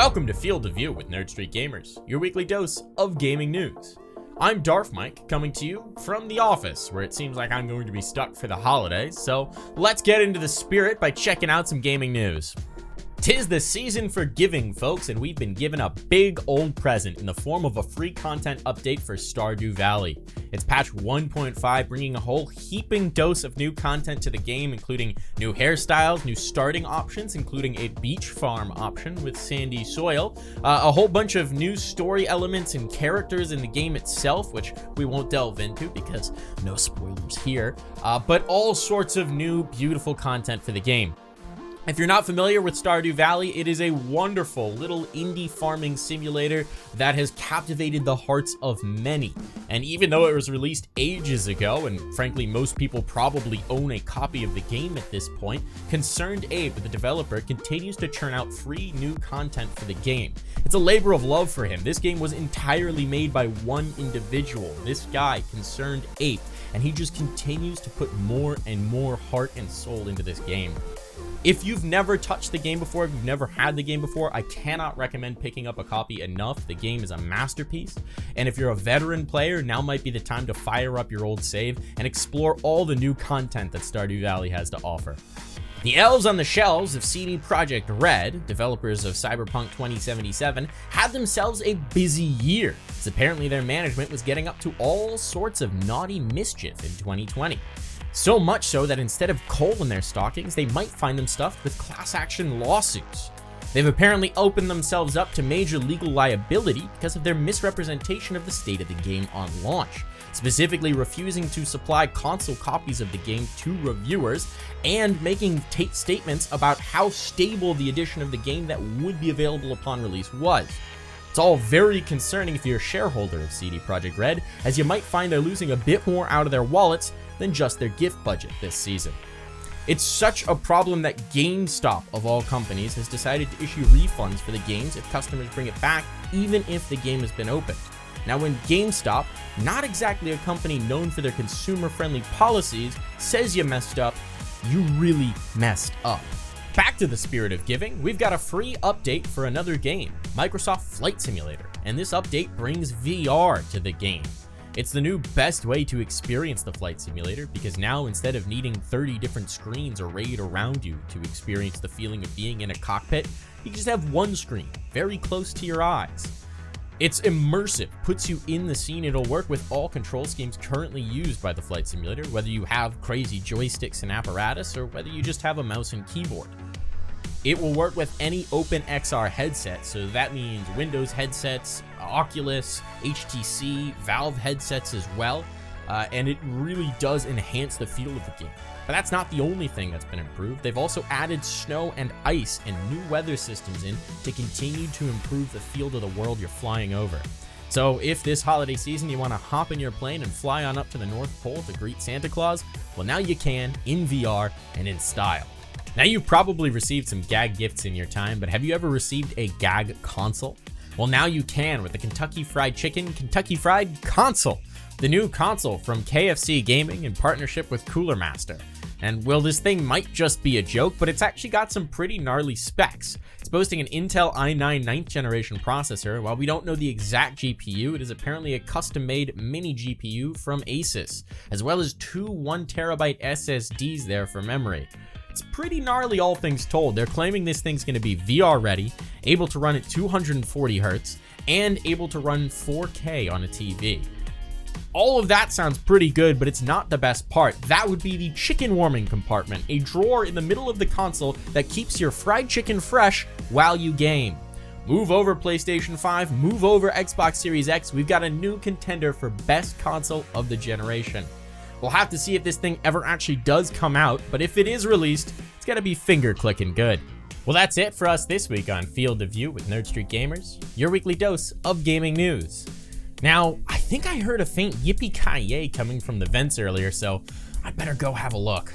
Welcome to Field of View with Nerd Street Gamers, your weekly dose of gaming news. I'm Darf Mike, coming to you from the office, where it seems like I'm going to be stuck for the holidays, so let's get into the spirit by checking out some gaming news. 'Tis the season for giving, folks, and we've been given a big old present in the form of a free content update for Stardew Valley. It's patch 1.5, bringing a whole heaping dose of new content to the game, including new hairstyles, new starting options, including a beach farm option with sandy soil, a whole bunch of new story elements and characters in the game itself, which we won't delve into because no spoilers here, but all sorts of new, beautiful content for the game. If you're not familiar with Stardew Valley, it is a wonderful little indie farming simulator that has captivated the hearts of many. And even though it was released ages ago, and frankly most people probably own a copy of the game at this point, Concerned Abe, the developer, continues to churn out free new content for the game. It's a labor of love for him. This game was entirely made by one individual, this guy, Concerned Abe, and he just continues to put more and more heart and soul into this game. If you've never touched the game before, if you've never had the game before, I cannot recommend picking up a copy enough. The game is a masterpiece. And if you're a veteran player, now might be the time to fire up your old save and explore all the new content that Stardew Valley has to offer. The elves on the shelves of CD Projekt Red, developers of Cyberpunk 2077, had themselves a busy year, as apparently their management was getting up to all sorts of naughty mischief in 2020. So much so that instead of coal in their stockings, they might find them stuffed with class action lawsuits. They've apparently opened themselves up to major legal liability because of their misrepresentation of the state of the game on launch, specifically refusing to supply console copies of the game to reviewers and making statements about how stable the edition of the game that would be available upon release was. It's all very concerning if you're a shareholder of CD Projekt Red, as you might find they're losing a bit more out of their wallets than just their gift budget this season. It's such a problem that GameStop, of all companies, has decided to issue refunds for the games if customers bring it back, even if the game has been opened. Now, when GameStop, not exactly a company known for their consumer-friendly policies, says you messed up, you really messed up. Back to the spirit of giving, we've got a free update for another game, Microsoft Flight Simulator, and this update brings VR to the game. It's the new best way to experience the flight simulator, because now instead of needing 30 different screens arrayed around you to experience the feeling of being in a cockpit, you just have one screen very close to your eyes. It's immersive, puts you in the scene. It'll work with all control schemes currently used by the flight simulator, whether you have crazy joysticks and apparatus or whether you just have a mouse and keyboard. It will work with any OpenXR headset, so that means Windows headsets, Oculus, HTC, Valve headsets as well, and it really does enhance the feel of the game. But that's not the only thing that's been improved. They've also added snow and ice and new weather systems in to continue to improve the feel of the world you're flying over. So if this holiday season you want to hop in your plane and fly on up to the North Pole to greet Santa Claus, well, now you can in VR and in style. Now, you've probably received some gag gifts in your time, but have you ever received a gag console? Well, now you can with the Kentucky Fried Chicken Kentucky Fried Console, the new console from KFC Gaming in partnership with Cooler Master. And well, this thing might just be a joke, but it's actually got some pretty gnarly specs. It's boasting an Intel i9 9th generation processor. While we don't know the exact GPU, it is apparently a custom-made mini GPU from Asus, as well as two 1TB SSDs there for memory. It's pretty gnarly, all things told. They're claiming this thing's going to be VR ready, able to run at 240 Hz, and able to run 4K on a TV. All of that sounds pretty good, but it's not the best part. That would be the chicken warming compartment, a drawer in the middle of the console that keeps your fried chicken fresh while you game. Move over PlayStation 5, move over Xbox Series X, we've got a new contender for best console of the generation. We'll have to see if this thing ever actually does come out, but if it is released, it's gotta be finger-clicking good. Well, that's it for us this week on Field of View with Nerd Street Gamers, your weekly dose of gaming news. Now, I think I heard a faint yippee-ki-yay coming from the vents earlier, so I'd better go have a look.